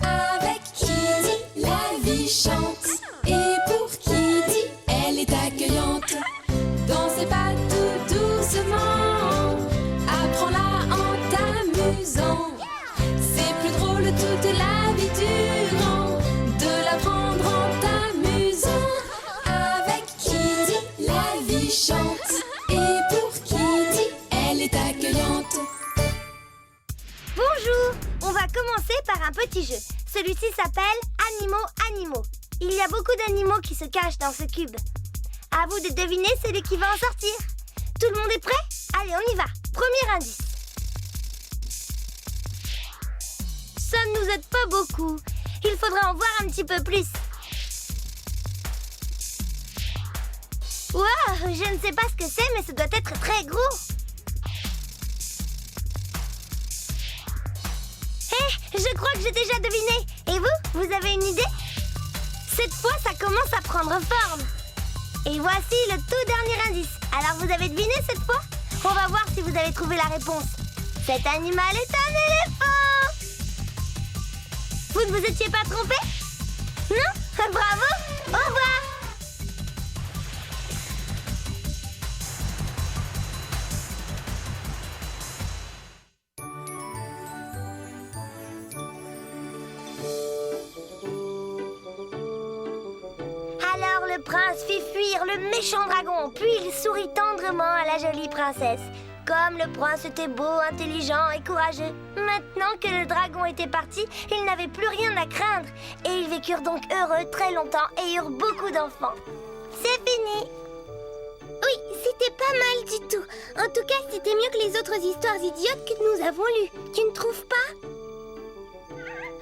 Avec Kitty, la vie chante. Et pour Kitty, elle est accueillante. Dansez pas tout doucement. Apprends-la en t'amusant. C'est plus drôle toute la vie durant de l'apprendre en t'amusant. Avec Kitty, la vie chante. Et pour Kitty, elle est accueillante. Bonjour! On va commencer par un petit jeu. Celui-ci s'appelle Animaux. Il y a beaucoup d'animaux qui se cachent dans ce cube. À vous de deviner celui qui va en sortir. Tout le monde est prêt? Allez, on y va. Premier indice. Ça ne nous aide pas beaucoup. Il faudra en voir un petit peu plus. Waouh, je ne sais pas ce que c'est, mais ça doit être très gros. Je crois que j'ai déjà deviné. Et vous avez une idée? Cette fois, ça commence à prendre forme. Et voici le tout dernier indice. Alors, vous avez deviné cette fois? On va voir si vous avez trouvé la réponse. Cet animal est un éléphant. Vous ne vous étiez pas trompé? Non? Bravo! Au revoir! Alors le prince fit fuir le méchant dragon, puis il sourit tendrement à la jolie princesse. Comme le prince était beau, intelligent et courageux. Maintenant que le dragon était parti, ils n'avaient plus rien à craindre. Et ils vécurent donc heureux très longtemps et eurent beaucoup d'enfants. C'est fini. Oui, c'était pas mal du tout. En tout cas, c'était mieux que les autres histoires idiotes que nous avons lues. Tu ne trouves pas?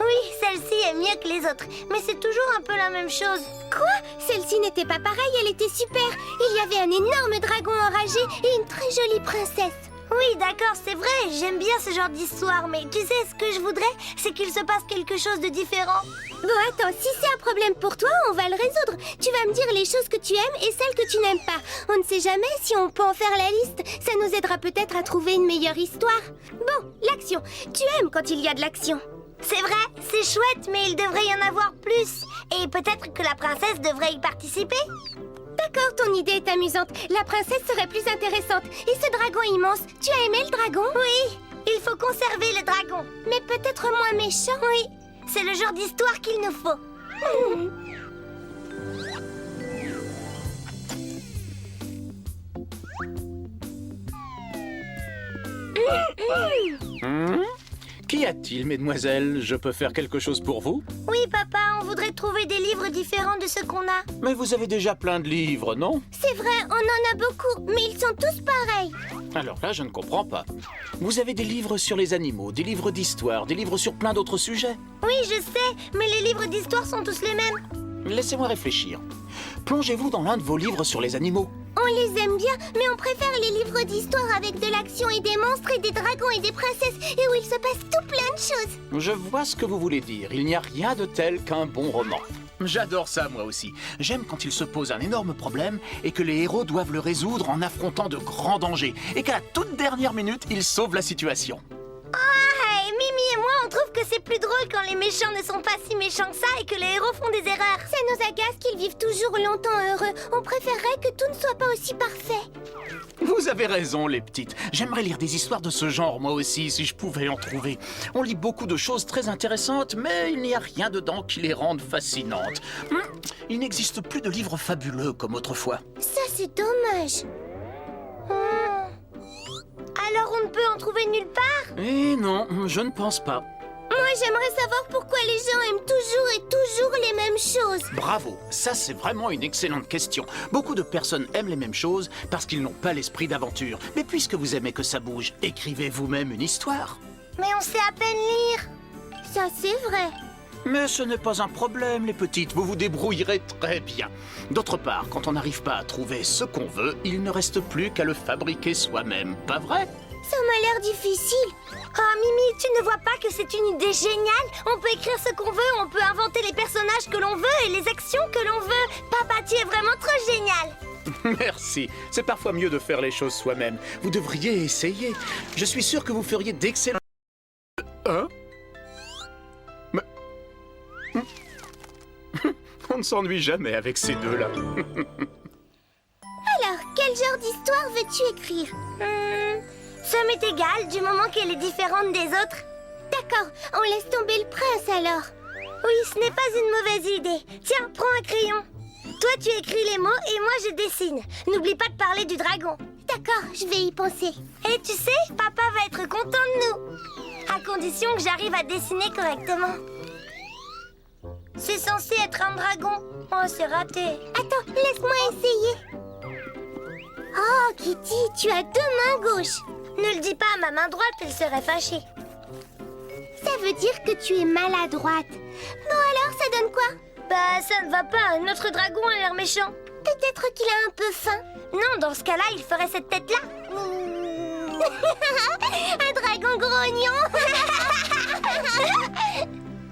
Oui, celle-ci est mieux que les autres, mais c'est toujours un peu la même chose. Quoi? Celle-ci n'était pas pareille, elle était super. Il y avait un énorme dragon enragé et une très jolie princesse. Oui, d'accord, c'est vrai, j'aime bien ce genre d'histoire, mais tu sais, ce que je voudrais, c'est qu'il se passe quelque chose de différent. Bon, attends, si c'est un problème pour toi, on va le résoudre. Tu vas me dire les choses que tu aimes et celles que tu n'aimes pas. On ne sait jamais si on peut en faire la liste. Ça nous aidera peut-être à trouver une meilleure histoire. Bon, l'action. Tu aimes quand il y a de l'action. C'est vrai, c'est chouette, mais il devrait y en avoir plus. Et peut-être que la princesse devrait y participer. D'accord, ton idée est amusante. La princesse serait plus intéressante. Et ce dragon immense, tu as aimé le dragon? Oui, il faut conserver le dragon. Mais peut-être moins méchant? Oui, c'est le genre d'histoire qu'il nous faut. Qu'y a-t-il, mesdemoiselles? Je peux faire quelque chose pour vous? Oui, papa, on voudrait trouver des livres différents de ceux qu'on a. Mais vous avez déjà plein de livres, non? C'est vrai, on en a beaucoup, mais ils sont tous pareils. Alors là, je ne comprends pas. Vous avez des livres sur les animaux, des livres d'histoire, des livres sur plein d'autres sujets. Oui, je sais, mais les livres d'histoire sont tous les mêmes. Laissez-moi réfléchir. Plongez-vous dans l'un de vos livres sur les animaux. On les aime bien, mais on préfère les livres d'histoire avec de l'action et des monstres et des dragons et des princesses et où il se passe tout plein de choses. Je vois ce que vous voulez dire. Il n'y a rien de tel qu'un bon roman. J'adore ça, moi aussi. J'aime quand il se pose un énorme problème et que les héros doivent le résoudre en affrontant de grands dangers et qu'à la toute dernière minute, ils sauvent la situation. Ah, et Mimi et moi, on trouve que c'est plus drôle quand les méchants ne sont pas si méchants que ça et que les héros font des erreurs. Ça nous agace qu'ils vivent toujours longtemps heureux. On préférerait que tout ne soit pas aussi parfait. Vous avez raison, les petites. J'aimerais lire des histoires de ce genre, moi aussi, si je pouvais en trouver. On lit beaucoup de choses très intéressantes, mais il n'y a rien dedans qui les rende fascinantes. Il n'existe plus de livres fabuleux comme autrefois. Ça, c'est dommage. Alors on ne peut en trouver nulle part? Eh non, je ne pense pas. Moi, j'aimerais savoir pourquoi les gens aiment toujours et toujours les mêmes choses. Bravo, ça c'est vraiment une excellente question. Beaucoup de personnes aiment les mêmes choses parce qu'ils n'ont pas l'esprit d'aventure. Mais puisque vous aimez que ça bouge, écrivez vous-même une histoire. Mais on sait à peine lire. Ça, c'est vrai. Mais ce n'est pas un problème, les petites, vous vous débrouillerez très bien. D'autre part, quand on n'arrive pas à trouver ce qu'on veut, il ne reste plus qu'à le fabriquer soi-même, pas vrai? Ça m'a l'air difficile. Oh Mimi, tu ne vois pas que c'est une idée géniale? On peut écrire ce qu'on veut, on peut inventer les personnages que l'on veut et les actions que l'on veut. Papa, tu es vraiment trop génial. Merci, c'est parfois mieux de faire les choses soi-même. Vous devriez essayer. Je suis sûr que vous feriez d'excellents... Hein? Mais... On ne s'ennuie jamais avec ces deux-là. Alors, quel genre d'histoire veux-tu écrire? Ça m'est égal du moment qu'elle est différente des autres. D'accord, on laisse tomber le prince alors. Oui, ce n'est pas une mauvaise idée. Tiens, prends un crayon. Toi, tu écris les mots et moi, je dessine. N'oublie pas de parler du dragon. D'accord, je vais y penser. Et tu sais, papa va être content de nous. À condition que j'arrive à dessiner correctement. C'est censé être un dragon. Oh, c'est raté. Attends, laisse-moi essayer. Oh, Kitty, tu as deux mains gauches. Ne le dis pas à ma main droite, elle serait fâchée. Ça veut dire que tu es maladroite. Bon alors, ça donne quoi? Bah, ça ne va pas. Notre dragon a l'air méchant. Peut-être qu'il a un peu faim. Non, dans ce cas-là, il ferait cette tête-là. Un dragon grognon.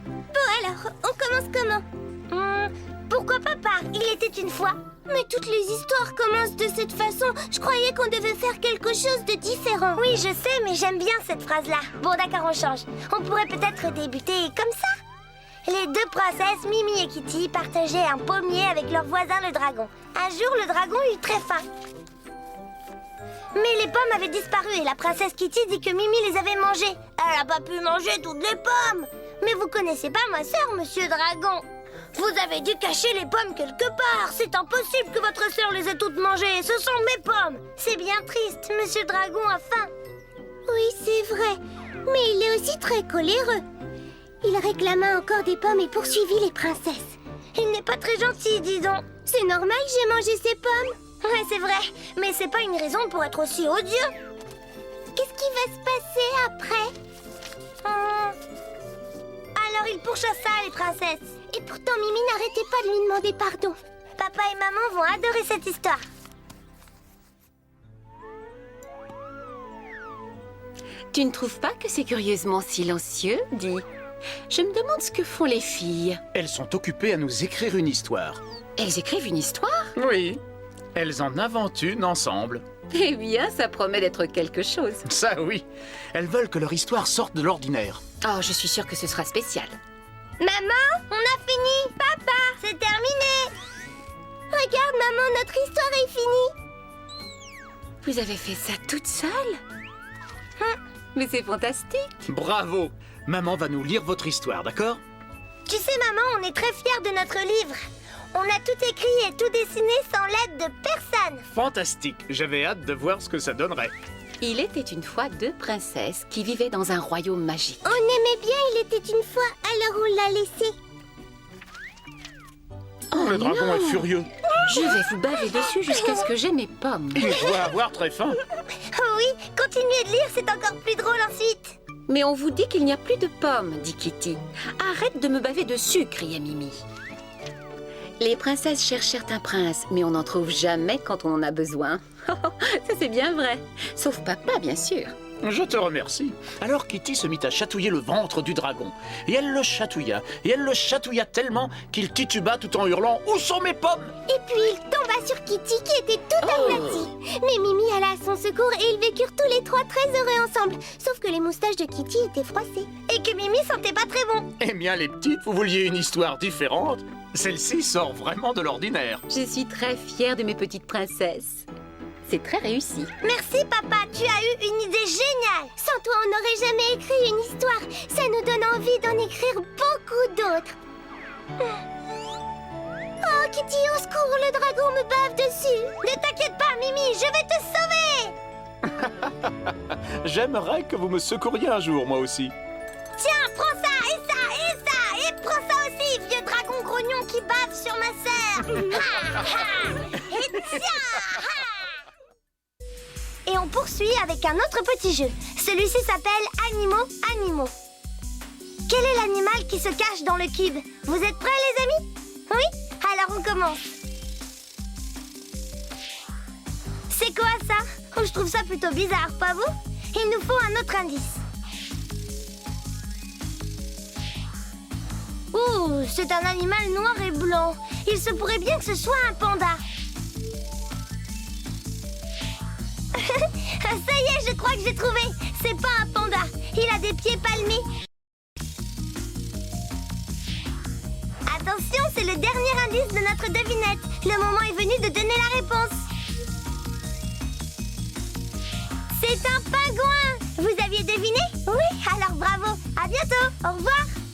Bon alors, on commence comment? Pourquoi pas par Il était une fois? Mais toutes les histoires commencent de cette façon. Je croyais qu'on devait faire quelque chose de différent. Oui, je sais, mais j'aime bien cette phrase-là. Bon, d'accord, on change. On pourrait peut-être débuter comme ça. Les deux princesses, Mimi et Kitty, partageaient un pommier avec leur voisin le dragon. Un jour, le dragon eut très faim. Mais les pommes avaient disparu et la princesse Kitty dit que Mimi les avait mangées. Elle n'a pas pu manger toutes les pommes. Mais vous connaissez pas ma sœur, monsieur Dragon. Vous avez dû cacher les pommes quelque part. C'est impossible que votre sœur les ait toutes mangées. Ce sont mes pommes. C'est bien triste, monsieur Dragon a faim. Oui, c'est vrai. Mais il est aussi très coléreux. Il réclama encore des pommes et poursuivit les princesses. Il n'est pas très gentil, dis donc. C'est normal, j'ai mangé ces pommes. Ouais, c'est vrai. Mais c'est pas une raison pour être aussi odieux. Qu'est-ce qui va se passer après? Alors il pourchassa les princesses. Et pourtant, Mimi n'arrêtait pas de lui demander pardon. Papa et maman vont adorer cette histoire. Tu ne trouves pas que c'est curieusement silencieux, Di? Je me demande ce que font les filles. Elles sont occupées à nous écrire une histoire. Elles écrivent une histoire? Oui, elles en inventent une ensemble. Eh bien, ça promet d'être quelque chose. Ça oui, elles veulent que leur histoire sorte de l'ordinaire. Oh, je suis sûre que ce sera spécial. Maman, on a fini. Papa, c'est terminé. Regarde, maman, notre histoire est finie. Vous avez fait ça toute seule? Mais c'est fantastique. Bravo! Maman va nous lire votre histoire, d'accord? Tu sais, maman, on est très fiers de notre livre. On a tout écrit et tout dessiné sans l'aide de personne. Fantastique! J'avais hâte de voir ce que ça donnerait. Il était une fois deux princesses qui vivaient dans un royaume magique. On aimait bien Il était une fois, alors on l'a laissé. Oh, Le dragon est furieux. Je vais vous baver dessus jusqu'à ce que j'ai mes pommes. Il doit avoir très faim. Oh oui, continuez de lire, c'est encore plus drôle ensuite. Mais on vous dit qu'il n'y a plus de pommes, dit Kitty. Arrête de me baver dessus, criait Mimi. Les princesses cherchèrent un prince, mais on n'en trouve jamais quand on en a besoin. Ça c'est bien vrai. Sauf papa, bien sûr. Je te remercie. Alors Kitty se mit à chatouiller le ventre du dragon. Et elle le chatouilla. Et elle le chatouilla tellement qu'il tituba tout en hurlant « Où sont mes pommes ?» Et puis il tomba sur Kitty qui était tout aplatie. Mais Mimi alla à son secours et ils vécurent tous les trois très heureux ensemble. Sauf que les moustaches de Kitty étaient froissées. Et que Mimi sentait pas très bon. Eh bien les petites, vous vouliez une histoire différente? Celle-ci sort vraiment de l'ordinaire. Je suis très fière de mes petites princesses. C'est très réussi. Merci papa, tu as eu une idée géniale. Sans toi, on n'aurait jamais écrit une histoire. Ça nous donne envie d'en écrire beaucoup d'autres. Oh, Kitty, au secours, le dragon me bave dessus. Ne t'inquiète pas, Mimi, je vais te sauver. J'aimerais que vous me secouriez un jour, moi aussi. Tiens, prends ça, et ça, et ça, et prends ça aussi, vieux dragon grognon qui bave sur ma sœur. Et tiens, Et on poursuit avec un autre petit jeu. Celui-ci s'appelle Animaux, Animaux. Quel est l'animal qui se cache dans le cube? Vous êtes prêts, les amis? Oui? Alors on commence. C'est quoi ça? Oh, je trouve ça plutôt bizarre, pas vous? Il nous faut un autre indice. Ouh, c'est un animal noir et blanc. Il se pourrait bien que ce soit un panda. Ça y est, je crois que j'ai trouvé. C'est pas un panda. Il a des pieds palmés c'est le dernier indice de notre devinette. Le moment est venu de donner la réponse. C'est un pingouin. Vous aviez deviné? Oui, alors bravo. À bientôt. Au revoir.